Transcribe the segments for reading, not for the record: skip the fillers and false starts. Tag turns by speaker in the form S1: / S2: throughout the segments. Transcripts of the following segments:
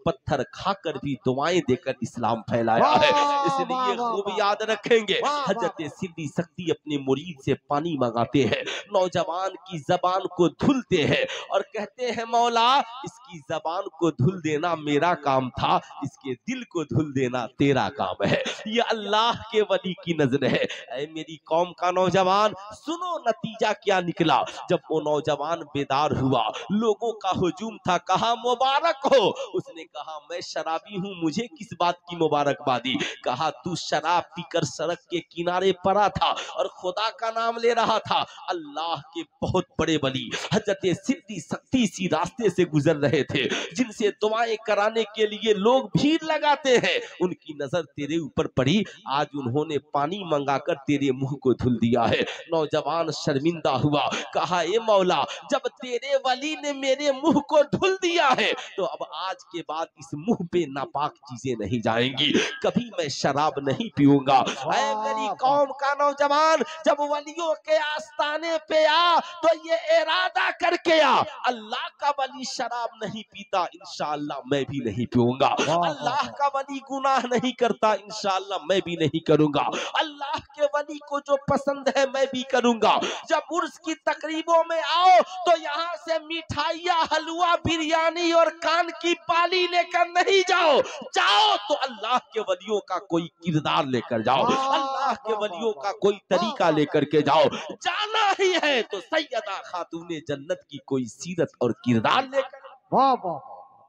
S1: पत्थर खाकर भी दुआएं देकर इस्लाम फैलाया है। इसलिए खूब याद रखेंगे, हजरत सिद्दी सख्ती अपने मुरीद से पानी मंगाते हैं, नौजवान की जबान को धुलते हैं और कहते हैं मौला इसकी जबान को धुल देना मेरा काम था, इसके दिल को धुल देना तेरा काम है। ये अल्लाह के वली की नजर है। ऐ मेरी कौम का नौजवान सुनो नतीजा क्या निकला। जब वो नौजवान बेदार हुआ, लोगों का हुजूम था, कहा मुबारक हो। उसने कहा मैं शराबी हूं, मुझे किस बात की मुबारकबादी। कहा तू शराब पीकर सड़क के किनारे पड़ा था और खुदा का नाम ले रहा था। अल्लाह के बहुत बड़े वली हजरत सिद्दी सख्ती इसी रास्ते से गुजर रहे थे, जिनसे दुआएं कराने के लिए लोग भीड़ लगाते हैं। उनकी नजर तेरे ऊपर पड़ी, आज उन्होंने पानी मंगाकर तेरे मुंह को धुल दिया है। नौजवान शर्मिंदा हुआ, कहा ए मौला जब तेरे वली ने मेरे मुंह को धुल दिया है तो अब आज के बाद इस मुंह पे नापाक चीजें नहीं जाएंगी, कभी मैं शराब नहीं पीऊंगा। ऐ मेरी कौम का नौजवान जब वलियों के आस्थाने पे आ तो ये इरादा करके आ, अल्लाह का वली शराब नहीं पीता, इंशाअल्लाह मैं भी नहीं पीऊंगा। अल्लाह का वली गुनाह नहीं करता, इंशाअल्लाह मैं भी नहीं करूंगा। अल्लाह के वली को जो पसंद है मैं भी करूंगा। जब उर्स की तकरीबों में आओ तो यहाँ से मिठाइयाँ, हलवा, बिरयानी और कान की बाली लेकर नहीं जाओ, जाओ तो अल्लाह के वलियों का कोई किरदार लेकर जाओ, अल्लाह के वलियों का कोई तरीका लेकर के जाओ। जाना ही है तो सैयदा खातूने जन्नत की कोई सीरत और किरदार लेकर।
S2: वाह वाह,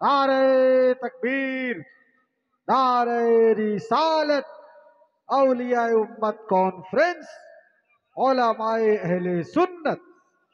S2: नारे तकबीर, नारे रिसालत, औलियाए उम्मत कॉन्फ्रेंस, उलमाए अहले सुन्नत,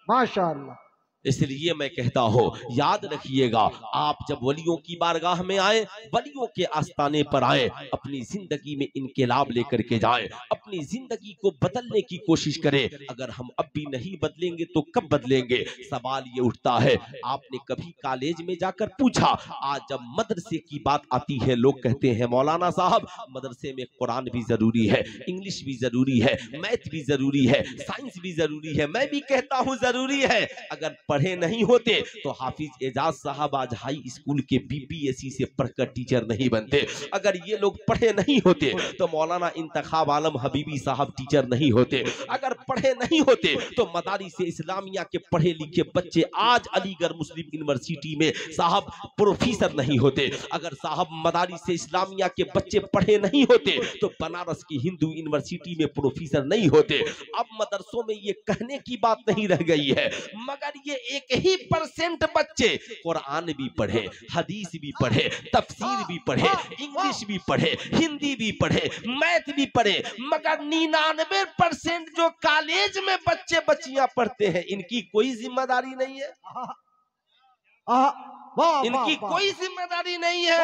S2: माशाअल्लाह।
S1: इसलिए मैं कहता हूँ याद रखिएगा, आप जब वलियों की बारगाह में आए, वलियों के आस्थाने पर आए, अपनी जिंदगी में इनकलाब लेकर के जाएं, अपनी जिंदगी को बदलने की कोशिश करें। अगर हम अब भी नहीं बदलेंगे तो कब बदलेंगे। सवाल ये उठता है, आपने कभी कॉलेज में जाकर पूछा? आज जब मदरसे की बात आती है लोग कहते हैं मौलाना साहब मदरसे में कुरान भी जरूरी है, इंग्लिश भी जरूरी है, मैथ भी जरूरी है, साइंस भी जरूरी है। मैं भी कहता हूँ जरूरी है। अगर पढ़े नहीं होते तो हाफिज एजाज साहब आज हाई स्कूल के बीपीएससी से पढ़कर टीचर नहीं बनते। अगर ये लोग पढ़े नहीं होते तो मौलाना इंतखाब आलम हबीबी साहब टीचर नहीं होते। अगर पढ़े नहीं होते तो मदारिस इस्लामिया के पढ़े लिखे बच्चे आज अलीगढ़ मुस्लिम यूनिवर्सिटी में साहब प्रोफेसर नहीं होते। अगर साहब मदारिस इस्लामिया के बच्चे पढ़े नहीं होते तो बनारस की हिंदू यूनिवर्सिटी में प्रोफेसर नहीं होते। अब मदरसों में ये कहने की बात नहीं रह गई है, मगर ये 1% बच्चे कुरान भी पढ़े, हदीस भी पढ़े, तफसीर भी पढ़े, इंग्लिश भी पढ़े, हिंदी भी पढ़े, मैथ भी पढ़े, मगर 99% जो कॉलेज में बच्चे बच्चियां पढ़ते हैं इनकी कोई जिम्मेदारी नहीं है। इनकी कोई जिम्मेदारी नहीं है।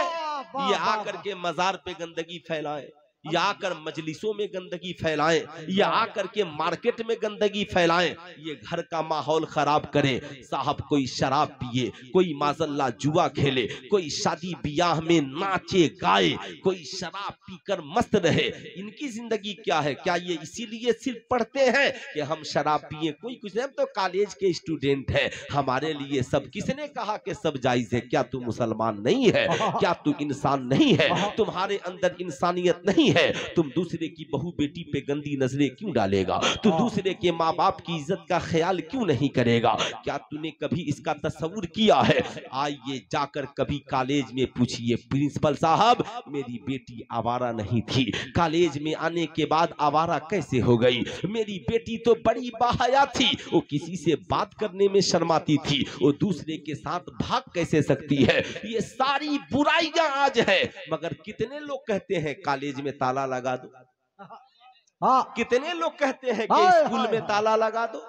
S1: ये आकर के मजार पे गंदगी फैलाए, या आकर मजलिसों में गंदगी फैलाएं, या आकर के मार्केट में गंदगी फैलाएं, ये घर का माहौल खराब करें। साहब कोई शराब पिए, कोई माजल्ला जुआ खेले, कोई शादी ब्याह में नाचे गाए, कोई शराब पीकर मस्त रहे, इनकी जिंदगी क्या है? क्या ये इसीलिए सिर्फ पढ़ते हैं कि हम शराब पिए? कोई कुछ नहीं, हम तो कॉलेज के स्टूडेंट हैं, हमारे लिए सब। किसने कहा कि सब जायज है? क्या तू मुसलमान नहीं है? क्या तू इंसान नहीं है? तुम्हारे अंदर इंसानियत नहीं है? तुम दूसरे की बहू बेटी पे गंदी नजरें क्यों डालेगा? तू दूसरे के माँ बाप की इज्जत का ख्याल क्यों नहीं करेगा? क्या तूने कभी इसका तस्वुर किया है? आइए जाकर कभी कॉलेज में पूछिए, प्रिंसिपल साहब मेरी बेटी आवारा नहीं थी, कॉलेज में आने के बाद आवारा कैसे हो गई? मेरी बेटी तो बड़ी बाहया थी, वो किसी से बात करने में शर्माती थी, वो दूसरे के साथ भाग कैसे सकती है? ये सारी बुराइयां आज है, मगर कितने लोग कहते हैं कॉलेज में ताला लगा दो। कितने लोग कहते हैं कि स्कूल में ताला लगा दो।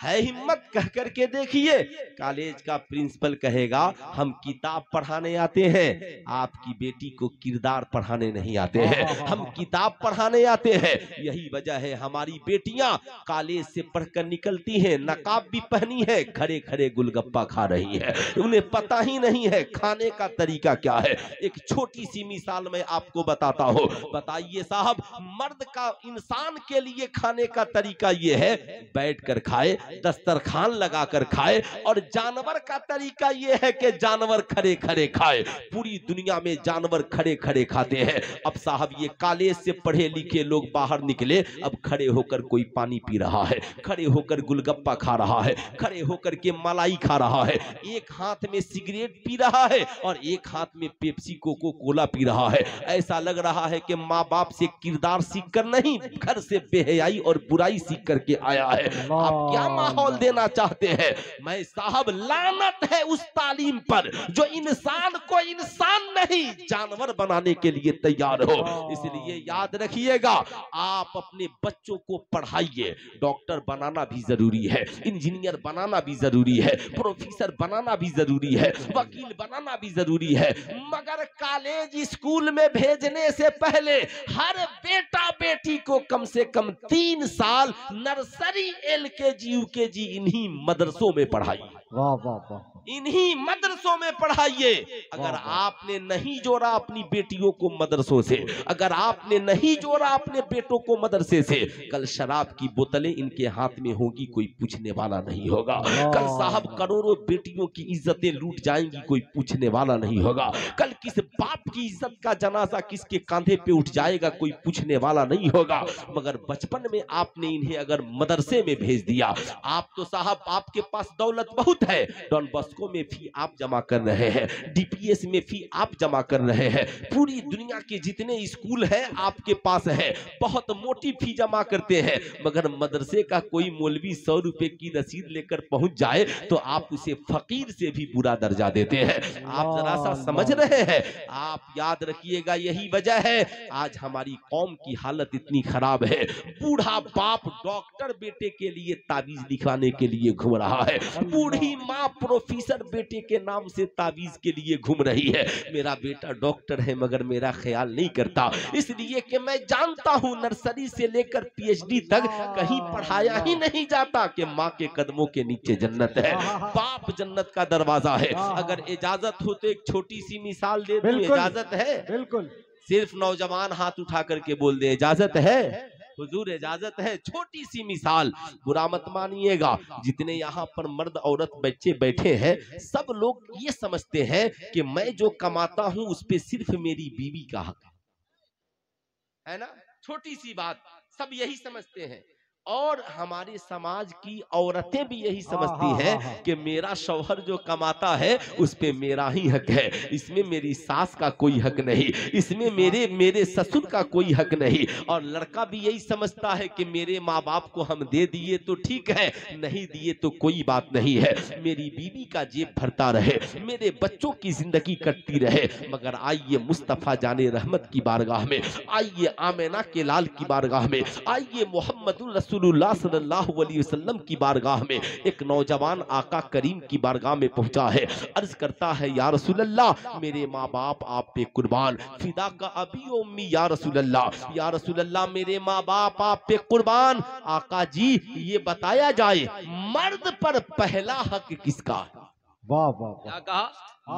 S1: है हिम्मत कह करके देखिए, कॉलेज का प्रिंसिपल कहेगा हम किताब पढ़ाने आते हैं, आपकी बेटी को किरदार पढ़ाने नहीं आते हैं, हम किताब पढ़ाने आते हैं। यही वजह है हमारी बेटियां कॉलेज से पढ़कर निकलती हैं, नकाब भी पहनी है, खड़े खड़े गुलगप्पा खा रही है, उन्हें पता ही नहीं है खाने का तरीका क्या है। एक छोटी सी मिसाल मैं आपको बताता हूँ। बताइए साहब, मर्द का इंसान के लिए खाने का तरीका ये है बैठकर खाए, दस्तरखान लगाकर खाए, और जानवर का तरीका ये है कि जानवर खड़े खड़े खाए। पूरी दुनिया में जानवर खड़े खड़े खाते हैं। अब साहब ये कॉलेज से पढ़े लिखे लोग बाहर निकले, अब खड़े होकर कोई पानी पी रहा है, खड़े होकर गुलगप्पा खा रहा है, खड़े होकर के मलाई खा रहा है, एक हाथ में सिगरेट पी रहा है और एक हाथ में पेप्सी कोको कोला पी रहा है। ऐसा लग रहा है कि माँ बाप से किरदार सीख कर नहीं, घर से बेहयाई और बुराई सीख करके आया है। आप क्या माहौल देना चाहते हैं? मैं साहब लानत है उस तालीम पर जो इंसान को इंसान नहीं जानवर बनाने के लिए तैयार हो। इसलिए याद रखिएगा, आप अपने बच्चों को पढ़ाइए। डॉक्टर बनाना भी जरूरी है, इंजीनियर बनाना भी जरूरी है, प्रोफेसर बनाना भी जरूरी है, वकील बनाना भी जरूरी है, मगर कॉलेज स्कूल में भेजने से पहले हर बेटा बेटी को कम से कम 3 साल नर्सरी LKG UKG इन्हीं मदरसों में पढ़ाइए।
S2: वाह वाह वाह,
S1: इन्हीं मदरसों में पढ़ाइए। अगर आपने नहीं जोड़ा अपनी बेटियों को मदरसों से, अगर आपने नहीं जोड़ा अपने बेटों को मदरसे से, कल शराब की बोतलें इनके हाथ में होगी, कोई पूछने वाला नहीं होगा। कल साहब करोड़ों बेटियों की इज्जतें लूट जाएंगी, कोई पूछने वाला नहीं होगा। कल किस बाप की इज्जत का जनाजा किसके कांधे पे उठ जाएगा, कोई पूछने वाला नहीं होगा। मगर बचपन में आपने इन्हें अगर मदरसे में भेज दिया, आप तो साहब आपके पास दौलत बहुत है, डॉन बॉस्को में फी आप जमा कर रहे हैं, DPS में फी आप जमा कर रहे हैं, पूरी दुनिया के जितने स्कूल हैं आपके पास है, बहुत मोटी फी जमा करते हैं। मगर मदरसे का कोई मौलवी 100 रुपए की रसीद लेकर पहुंच जाए तो आप उसे फकीर से भी बुरा दर्जा देते हैं। आप जरा सा समझ रहे हैं? आप याद रखिएगा, यही वजह है आज हमारी कौम की हालत इतनी खराब है। बूढ़ा बाप डॉक्टर बेटे के लिए ताबीज लिखवाने के लिए घूम रहा है, बूढ़ी माँ प्रोफेसर बेटे के नाम से ताबीज के लिए घूम रही है। मेरा बेटा डॉक्टर है मगर मेरा ख्याल नहीं करता, इसलिए कि मैं जानता हूं नर्सरी से लेकर PhD तक कहीं पढ़ाया ही नहीं जाता कि माँ के कदमों के नीचे जन्नत है, बाप जन्नत का दरवाजा है। अगर इजाजत हो तो एक छोटी सी मिसाल दे दूं, इजाजत है?
S2: बिल्कुल।
S1: सिर्फ नौजवान हाथ उठा करके बोल दे इजाजत है। हुजूर इजाजत है। छोटी सी मिसाल, बुरा मत मानिएगा, जितने यहाँ पर मर्द औरत बच्चे बैठे हैं सब लोग ये समझते हैं कि मैं जो कमाता हूं उस पे सिर्फ मेरी बीवी का हक है ना। छोटी सी बात, सब यही समझते हैं। और हमारे समाज की औरतें भी यही समझती हैं कि मेरा शौहर जो कमाता है उस पे मेरा ही हक है, इसमें मेरी सास का कोई हक नहीं, इसमें मेरे ससुर का कोई हक नहीं। और लड़का भी यही समझता है कि मेरे माँ बाप को हम दे दिए तो ठीक है, नहीं दिए तो कोई बात नहीं है, मेरी बीवी का जेब भरता रहे, मेरे बच्चों की जिंदगी कटती रहे। मगर आइए मुस्तफा जाने रहमत की बारगाह में, आइए आमेना के लाल की बारगाह में, आइए मोहम्मदुर रसूलुल्लाह सल्लल्लाहु अलैहि वसल्लम की बारगाह में। एक नौजवान आका करीम की बारगाह में पहुंचा है, अर्ज करता है या रसूल अल्लाह मेरे माँ बाप आप पे कुर्बान, फिदा का अबी उम्मी या रसूल अल्लाह, या रसूल अल्लाह मेरे माँ बाप आप पे कुर्बान। आका जी ये बताया जाए मर्द पर पहला हक किसका?
S2: वाह वाह,
S1: क्या कहा?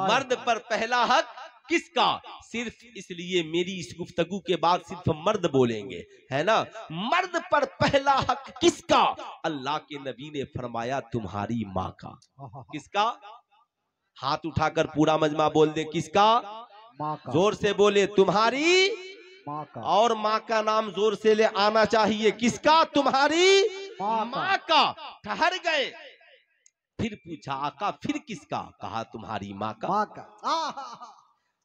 S1: मर्द पर पहला हक किसका? सिर्फ इसलिए मेरी इस गुफ्तगू के बाद सिर्फ मर्द बोलेंगे, है ना। मर्द पर पहला हक किसका? अल्लाह के नबी ने फरमाया तुम्हारी माँ का। किसका? हाथ उठाकर पूरा मजमा बोल दे, किसका?
S2: माँ का।
S1: जोर से बोले, तुम्हारी
S2: माँ का।
S1: और माँ का नाम जोर से ले आना चाहिए। किसका? तुम्हारी माँ का। ठहर गए, फिर पूछा आका फिर किसका? कहा तुम्हारी माँ का।
S2: माँ का।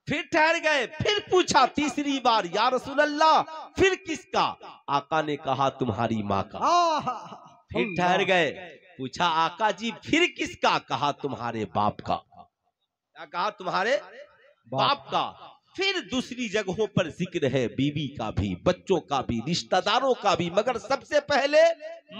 S1: फिर ठहर गए, फिर पूछा तीसरी बार या रसूल अल्लाह फिर किसका? आका ने कहा तुम्हारी माँ का। फिर ठहर गए, पूछा आका जी फिर किसका? कहा तुम्हारे बाप का। क्या कहा? तुम्हारे बाप का। फिर दूसरी जगहों पर जिक्र है बीवी का भी, बच्चों का भी, रिश्तेदारों का भी, मगर सबसे पहले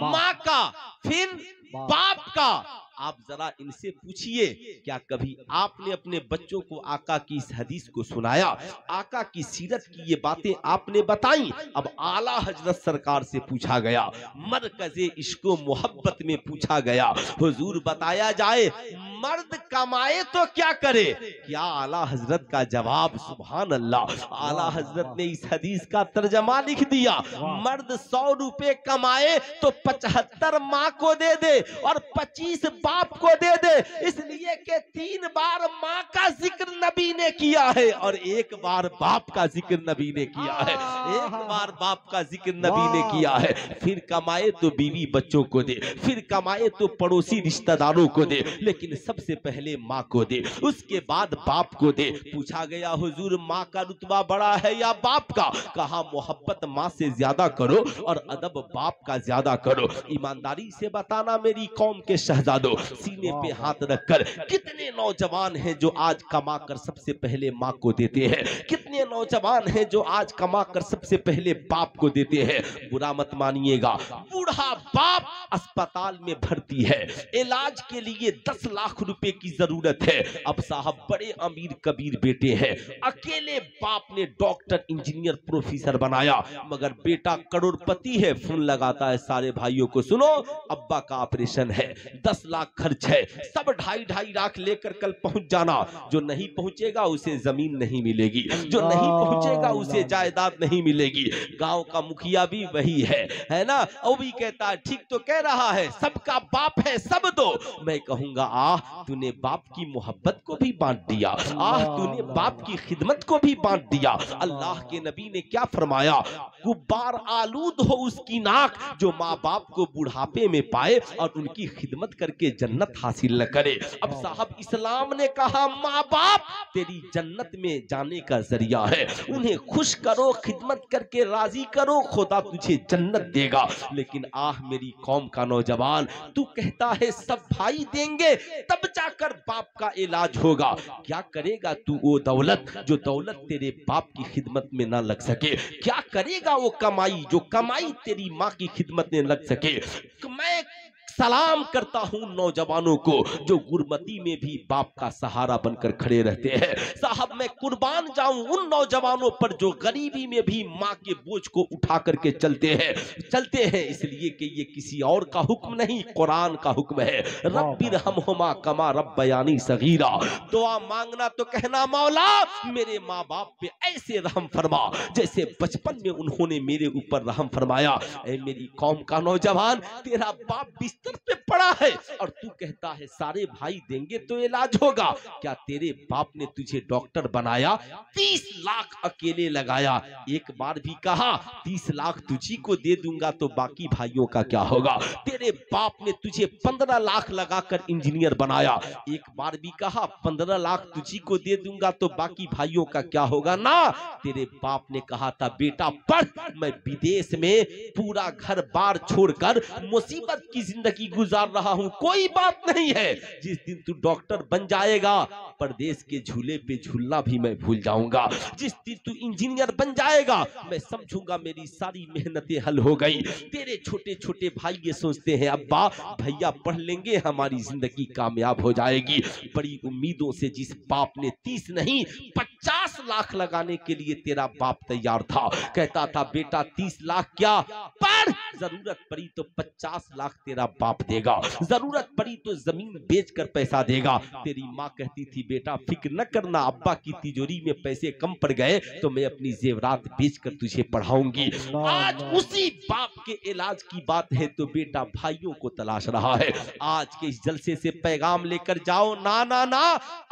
S1: माँ का, फिर बाप का। आप जरा इनसे पूछिए, क्या कभी आपने अपने बच्चों को आका की इस हदीस को सुनाया? आका की सीरत की ये बातें आपने बताई। अब आला हजरत सरकार से पूछा गया, मरकज़े इश्क़ो मोहब्बत में पूछा गया, हुजूर बताया जाए मर्द कमाए तो क्या करे? क्या आला हजरत का जवाब, सुभान अल्लाह। आला हजरत ने इस हदीस का तर्जमा लिख दिया, मर्द 100 रुपए कमाए तो 75 माँ को दे दे और 25 बाप को दे दे, इसलिए कि 3 बार माँ का जिक्र नबी ने किया है और 1 बार बाप का जिक्र नबी ने किया है। 1 बार बाप का जिक्र नबी ने किया है। फिर कमाए तो बीवी बच्चों को दे, फिर कमाए तो पड़ोसी रिश्तेदारों को दे, लेकिन सबसे पहले माँ को दे, उसके बाद बाप को दे। पूछा गया हुजूर माँ का रुतबा बड़ा है या बाप का? कहा मोहब्बत माँ से ज्यादा करो और अदब बाप का ज्यादा करो। ईमानदारी से बताना मेरी कौम के शहजादों, सीने पे हाथ रखकर, कितने नौजवान हैं जो आज कमा कर सबसे पहले माँ को देते हैं? कितने नौजवान हैं जो आज कमा कर सबसे पहले बाप को देते हैं? बुरा मत मानिएगा, बूढ़ा बाप अस्पताल में भर्ती है, इलाज के लिए 10 लाख रुपए की जरूरत है। अब साहब बड़े अमीर कबीर बेटे हैं, अकेले बाप ने डॉक्टर इंजीनियर प्रोफेसर बनाया, मगर बेटा करोड़पति है। फोन लगाता है सारे भाइयों को, सुनो अब्बा का ऑपरेशन है, 10 लाख खर्च है, सब 2.5 लाख लेकर कल पहुंच जाना। जो नहीं पहुंचेगा उसे जमीन नहीं मिलेगी, जो नहीं पहुंचेगा उसे जायदाद नहीं मिलेगी। गांव का मुखिया भी वही है ना? वो भी कहता है ठीक तो कह रहा है, सबका बाप है सब दो। मैं कहूंगा आह तूने बाप की मोहब्बत को भी बांट दिया, आह तूने बाप की खिदमत को भी बांट दिया। अल्लाह के नबी ने क्या फरमाया? गुब्बार आलूद हो उसकी नाक जो माँ बाप को बुढ़ापे में पाए और उनकी खिदमत करके जन्नत हासिल न करे। अब साहब इस्लाम ने कहा माँ बाप तेरी जन्नत में जाने का जरिया है, उन्हें खुश करो, खिदमत करके राजी करो, खुदा तुझे जन्नत देगा। लेकिन आह मेरी कौम का नौजवान, तू कहता है सब भाई देंगे तब जाकर बाप का इलाज होगा। क्या करेगा तू वो दौलत जो दौलत तेरे बाप की खिदमत में ना लग सके? क्या करेगा वो कमाई जो कमाई तेरी माँ की खिदमत में लग सके? मैं सलाम करता हूं नौजवानों को जो गुरबती में भी बाप का सहारा बनकर खड़े रहते हैं। साहब मैं कुर्बान जाऊं उन नौजवानों पर जो गरीबी में भी माँ के बोझ को उठा करके चलते हैं इसलिए कि ये किसी और का हुक्म नहीं, कुरान का हुक्म है। रब्बिरहमहुमा कमा रब्बयानी सगीरा। दुआ मांगना तो कहना मौला मेरे माँ बाप पे ऐसे रहम फरमा जैसे बचपन में उन्होंने मेरे ऊपर रहम फरमाया। ऐ मेरी कौम का नौजवान, तेरा बाप बिस्तर पे पड़ा है और तू कहता है सारे भाई देंगे तो इलाज होगा। क्या तेरे बाप ने तुझे डॉक्टर बनाया? 30 लाख अकेले लगाया, एक बार भी कहा 30 लाख तुझी को दे दूंगा तो बाकी भाइयों का क्या होगा? तेरे बाप ने तुझे 15 लाख लगाकर इंजीनियर बनाया, एक बार भी कहा 15 लाख तुझी को दे दूंगा तो बाकी भाइयों का क्या होगा? ना, तेरे बाप ने कहा था बेटा पढ़, मैं विदेश में पूरा घर बार छोड़कर मुसीबत की जिंदगी गुजार रहा हूं, कोई बात नहीं है। जिस दिन तू डॉक्टर बन जाएगा परदेश के झूले पे झूलना भी मैं भूल जाऊंगा। जिस दिन तू इंजीनियर बन जाएगा मैं समझूंगा मेरी सारी मेहनतें हल हो गई। तेरे छोटे छोटे भाई ये सोचते हैं अब्बा भैया पढ़ लेंगे हमारी जिंदगी कामयाब हो जाएगी। बड़ी उम्मीदों से जिस बाप ने 30 नहीं 50 लाख लगाने के लिए तेरा बाप तैयार था, कहता था बेटा 30 लाख क्या पर जरूरत पड़ी तो 50 लाख तेरा बाप देगा, जरूरत पड़ी तो जमीन बेचकर पैसा देगा। तेरी माँ कहती थी बेटा फिक्र न करना, अब्बा की तिजोरी में पैसे कम पड़ गए तो मैं अपनी जेवरात बेचकर तुझे पढ़ाऊंगी। आज उसी बाप के इलाज की बात है तो बेटा भाइयों को तलाश रहा है। आज के इस जलसे से पैगाम लेकर जाओ, ना ना ना,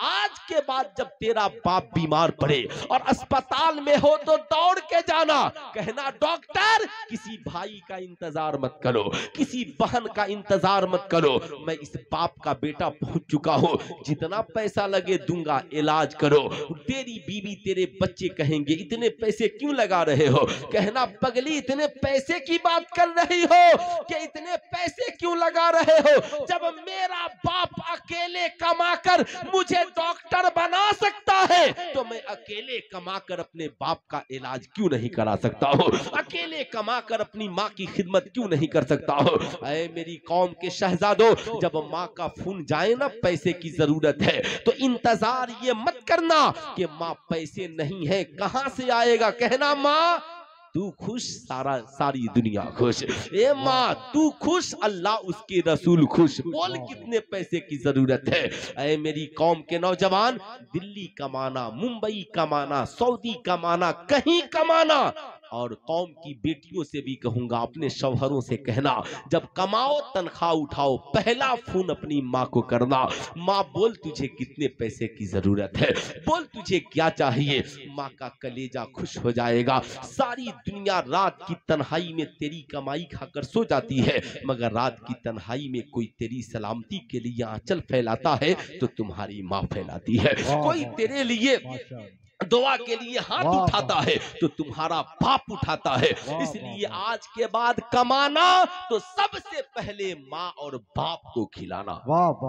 S1: आज के बाद जब तेरा बाप बीमार पड़े और अस्पताल में हो तो दौड़ के जाना, कहना डॉक्टर किसी भाई का इंतजार मत करो, किसी बहन का इंतजार मत करो, मैं इस बाप का बेटा पहुंच चुका हूं, जितना पैसा लगे दूंगा, इलाज करो। तेरी बीवी तेरे बच्चे कहेंगे इतने पैसे क्यों लगा रहे हो? कहना पगली इतने पैसे की बात कर रही हो कि इतने पैसे क्यों लगा रहे हो? जब मेरा बाप अकेले कमाकर मुझे डॉक्टर बना सकता है तो मैं अकेले कमाकर अपने बाप का इलाज क्यों नहीं करा सकता हूँ? अकेले कमाकर अपनी माँ की खिदमत क्यों नहीं कर सकता हूँ? ऐ मेरी कौम के शहजादों, जब माँ का खून जाए ना पैसे की जरूरत है तो इंतजार ये मत करना कि माँ पैसे नहीं है कहां से आएगा। कहना माँ तू खुश, सारी दुनिया खुश। ए माँ तू खुश, अल्लाह उसके रसूल खुश। बोल कितने पैसे की जरूरत है। ऐ मेरी कौम के नौजवान, दिल्ली कमाना, मुंबई कमाना, सऊदी कमाना, कहीं कमाना, और कौम की बेटियों से भी कहूंगा, अपने शौहरों से कहना, जब कमाओ तनख्वाह उठाओ, पहला फोन अपनी माँ को करना। माँ बोल तुझे कितने पैसे की जरूरत है, बोल तुझे क्या चाहिए। माँ का कलेजा खुश हो जाएगा। सारी दुनिया रात की तन्हाई में तेरी कमाई खाकर सो जाती है, मगर रात की तन्हाई में कोई तेरी सलामती के लिए आंचल फैलाता है तो तुम्हारी माँ फैलाती है। कोई तेरे लिए दुआ के लिए हाथ उठाता है तो तुम्हारा बाप उठाता है। इसलिए आज के बाद कमाना तो सबसे पहले माँ और बाप को खिलाना।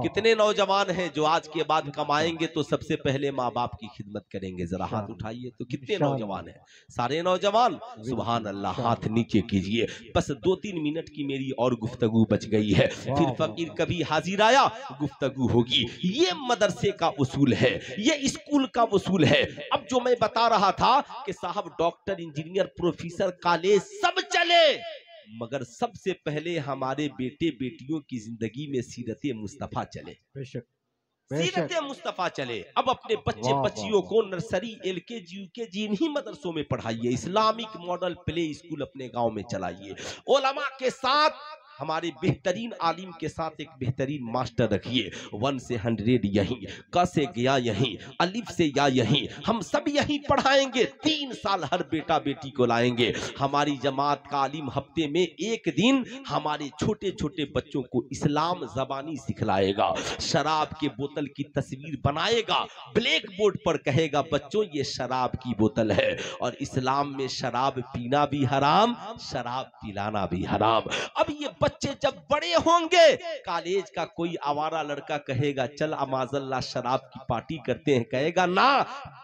S1: कितने नौजवान हैं जो आज के बाद कमाएंगे तो सबसे पहले माँ बाप की खिदमत करेंगे? जरा हाथ उठाइए तो कितने नौजवान हैं? सारे नौजवान? सुभान अल्लाह, हाथ नीचे कीजिए। बस 2-3 मिनट की मेरी और गुफ्तगू बच गई है, फिर फकीर कभी हाजिर आया गुफ्तगू होगी। ये मदरसे का उसूल है, ये स्कूल का उसूल है। अब जो मैं बता रहा था कि साहब डॉक्टर, इंजीनियर, प्रोफेसर, कॉलेज सब चले, मगर सबसे पहले हमारे बेटे बेटियों की जिंदगी में सीरत मुस्तफा चले। सीरत मुस्तफा चले। अब अपने बच्चे बच्चियों को नर्सरी, LKG, UKG इन्हीं मदरसों में पढ़ाइए। इस्लामिक मॉडल प्ले स्कूल अपने गांव में चलाइए। उलमा के साथ, हमारे बेहतरीन आलिम के साथ एक बेहतरीन मास्टर रखिए। 1 से 100 यहीं, क से गया यहीं, अलिफ से या यहीं, हम सब यहीं पढ़ाएंगे। 3 साल हर बेटा बेटी को लाएंगे। हमारी जमात का आलिम हफ्ते में 1 दिन हमारे छोटे छोटे बच्चों को इस्लाम जबानी सिखलाएगा। शराब के बोतल की तस्वीर बनाएगा, ब्लैक बोर्ड पर कहेगा बच्चों ये शराब की बोतल है, और इस्लाम में शराब पीना भी हराम, शराब पिलाना भी हराम। अब ये बच्चे जब बड़े होंगे, कॉलेज का कोई आवारा लड़का कहेगा चल अमाजल्ला शराब की पार्टी करते हैं, कहेगा ना,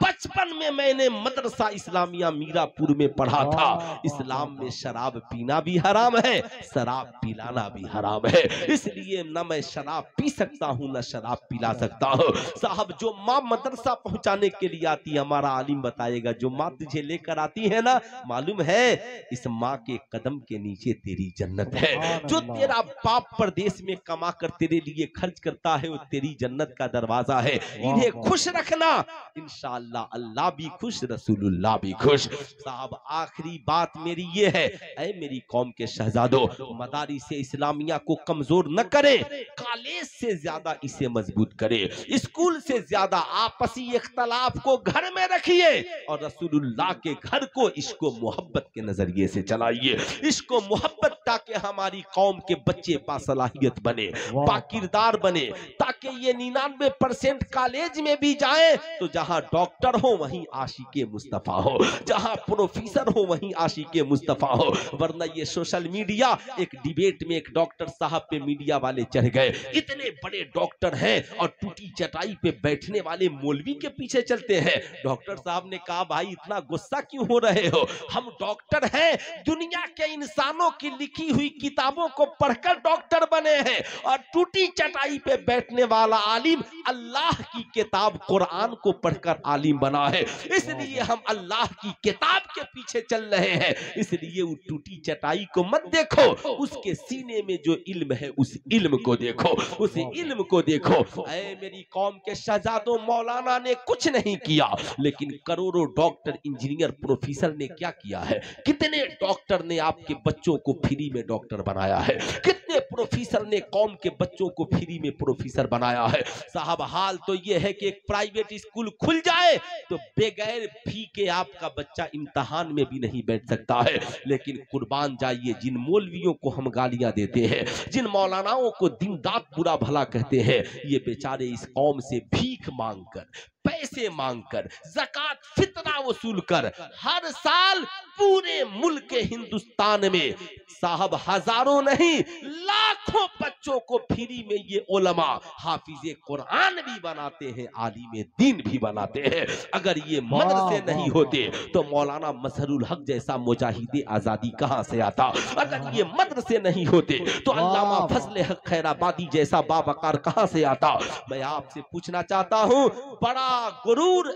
S1: बचपन में मैंने मदरसा इस्लामिया मीरापुर में पढ़ा था, इस्लाम में शराब पीना भी हराम है, शराब पिलाना भी हराम है। इसलिए न मैं शराब पी सकता हूं, न शराब पिला सकता हूं। साहब जो माँ मदरसा पहुंचाने के लिए आती है, हमारा आलिम बताएगा, जो माँ तुझे लेकर आती है ना, मालूम है इस माँ के कदम के नीचे तेरी जन्नत है। जो तेरा बाप परदेश में कमा कर तेरे लिए खर्च करता है, वो तेरी जन्नत का दरवाजा है। इन्हें खुश रखना, इंशाअल्लाह अल्लाह भी खुश, रसूलुल्लाह भी खुश। साहब आखिरी बात मेरी ये है, ऐ मेरी कौम के शहजादों, मदारिस इस्लामिया को कमजोर न करे, कॉलेज से ज्यादा इसे मजबूत करे, स्कूल से ज्यादा आपसी इख्तलाफ को घर में रखिए, और रसूलुल्लाह के घर को इसको मोहब्बत के नजरिए से चलाइए। इसको मोहब्बत, ताकि हमारी कौम के बच्चे बासलाहियत बने, बाकिरदार बने, ताकि ये 99% कॉलेज में भी जाए तो जहां डॉक्टर हो वहीं आशिके मुस्तफा हो, जहां प्रोफेसर हो वहीं आशिके मुस्तफा हो। वरना ये सोशल मीडिया, एक डिबेट में एक डॉक्टर साहब पे मीडिया वाले चढ़ गए, इतने बड़े डॉक्टर हैं और टूटी चटाई पे बैठने वाले मौलवी के पीछे चलते हैं। डॉक्टर साहब ने कहा भाई इतना गुस्सा क्यों हो रहे हो, हम डॉक्टर हैं, दुनिया के इंसानों की लिखी हुई किताबों को पढ़कर डॉक्टर बने हैं, और टूटी चटाई पे बैठने वाला आलिम अल्लाह की किताब कुरान को पढ़कर आलिम बना है। इसलिए हम अल्लाह की किताब के पीछे चल रहे हैं। इसलिए वो टूटी चटाई को मत देखो, उसके सीने में जो इल्म है उस इल्म को देखो, उस इल्म को देखो। ऐ मेरी कौम के शहजादों, मौलाना ने कुछ नहीं किया, लेकिन करोड़ों डॉक्टर, इंजीनियर, प्रोफेसर ने क्या किया है। कितने डॉक्टर ने आपके बच्चों को फ्री में डॉक्टर बनाया है, कितने प्रोफेसर ने कौम के बच्चों को फ्री में प्रोफेसर बनाया है। साहब हाल तो यह है कि एक प्राइवेट स्कूल खुल जाए तो बगैर फी के आपका बच्चा इम्तिहान में भी नहीं बैठ सकता है। लेकिन कुर्बान जाइए, जिन मौलवियों को हम गालियां देते हैं, जिन मौलानाओं को दिन रात बुरा भला कहते हैं, ये बेचारे इस कौम से भीख मांगकर, पैसे मांगकर, ज़कात फितरा वसूल कर हर साल पूरे मुल्क हिंदुस्तान में साहब हजारों नहीं लाखों बच्चों को फ्री में ये उलमा हाफिजे कुरान भी बनाते हैं, आलिम दीन भी बनाते हैं। अगर ये मदरसे नहीं होते तो मौलाना मजहरुल हक जैसा मुजाहिदे आजादी कहां से आता? अगर ये मदरसे नहीं होते तो अल्लामा फजले हक खैराबादी जैसा बावकार कहां से आता? मैं आपसे पूछना चाहता हूं, बड़ा गुरूर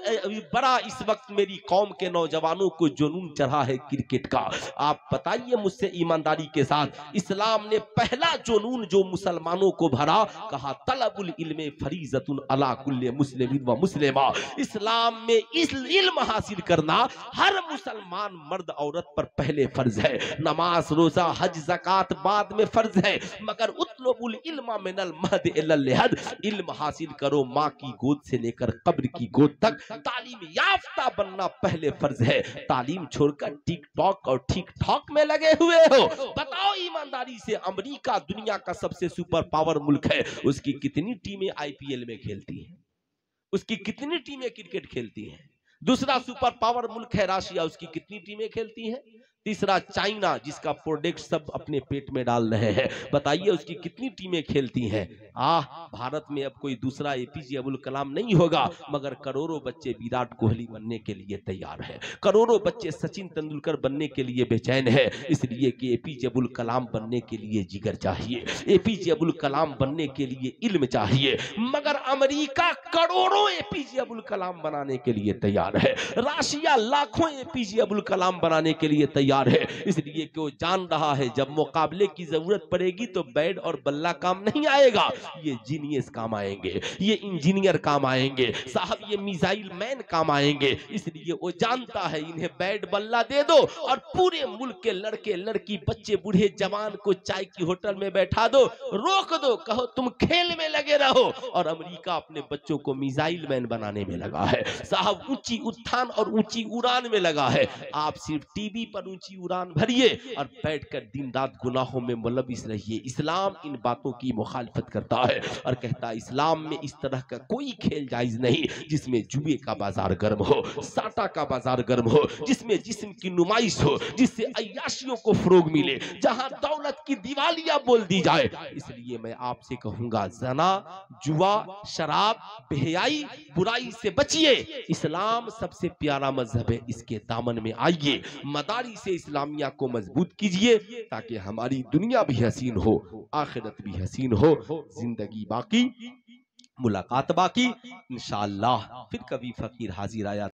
S1: बड़ा इस वक्त मेरी कौम के नौजवानों को जुनून चढ़ा है क्रिकेट का। आप बताइए मुझसे ईमानदारी के साथ, इस्लाम ने पहला जुनून जो मुसलमानों को भरा, कहा तलबुल इल्मे फरीजतुन अला कुल्ले मुस्लिमिन व मुस्लिमा। इस्लाम में इस इल्म हासिल करना हर मुसलमान मर्द औरत पर पहले फर्ज है। नमाज रोजा हज ज़कात बाद में फर्ज है, मगर उतलबुल इल्मा मिनल महद इलल लहद, इल्म हासिल करो माँ की गोद से लेकर कब्र की गोद तक। तालीम याफ्ता बनना पहले फर्ज है। तालीम छोड़कर टिकटॉक और ठीक ठाक में लगे हुए हो। बताओ ईमानदारी से, अमेरिका दुनिया का सबसे सुपर पावर मुल्क है, उसकी कितनी टीमें आईपीएल में खेलती हैं? उसकी कितनी टीमें क्रिकेट खेलती हैं? दूसरा सुपर पावर मुल्क है रशिया, उसकी कितनी टीमें खेलती हैं? तीसरा चाइना, जिसका प्रोडक्ट सब अपने पेट में डाल रहे हैं, बताइए उसकी कितनी टीमें खेलती हैं? भारत में अब कोई दूसरा एपीजे अब्दुल कलाम नहीं होगा, मगर करोड़ों बच्चे विराट कोहली बनने के लिए तैयार है, करोड़ों बच्चे सचिन तेंदुलकर बनने के लिए बेचैन है, इसलिए कि एपीजे अब्दुल कलाम बनने के लिए जिगर चाहिए, एपीजे अब्दुल कलाम बनने के लिए इल्म चाहिए। मगर अमेरिका करोड़ों एपीजे अब्दुल कलाम बनाने के लिए तैयार है, रशिया लाखों एपीजे अब्दुल कलाम बनाने के लिए तैयार है, इसलिए कि वो जान रहा है जब मुकाबले की जरूरत पड़ेगी तो बैट और बल्ला काम नहीं आएगा, ये जीनियस काम आएंगे, ये इंजीनियर काम आएंगे, साहब ये मिसाइल मैन काम आएंगे। इसलिए वो जानता है इन्हें बैट बल्ला दे दो और पूरे मुल्क के लड़के लड़की बच्चे बूढ़े जवान को चाय की होटल में बैठा दो, रोक दो, कहो तुम खेल में लगे रहो। और अमेरिका अपने बच्चों को मिसाइल मैन बनाने में लगा है, साहब ऊंची उत्थान और ऊंची उड़ान में लगा है। आप सिर्फ टीवी पर ऊंची उड़ान भरिए और बैठकर दिन रात गुनाहों में मुलविस रहिए। इस्लाम इन बातों की मुखालफत करता है और कहता है इस्लाम में इस तरह का कोई खेल जायज नहीं जिसमें जुए का बाजार गर्म हो, साटा का बाजार गर्म हो, जिसमें जिस्म की नुमाइश हो, जिससे अय्याशियों को फरोग मिले, जहां दौलत की दिवालिया बोल दी जाए। इसलिए मैं आपसे कहूंगा, जना, जुआ, शराब, बेहयाई, बुराई से बचिए। इस्लाम सबसे प्यारा मजहब है, इसके दामन में आइए, मदारी से इस्लामिया को मजबूत कीजिए, ताकि हमारी दुनिया भी हसीन हो, आखिरत भी हसीन हो। जिंदगी बाकी, मुलाकात बाकी, इंशाअल्लाह फिर कभी फकीर हाजिर आया।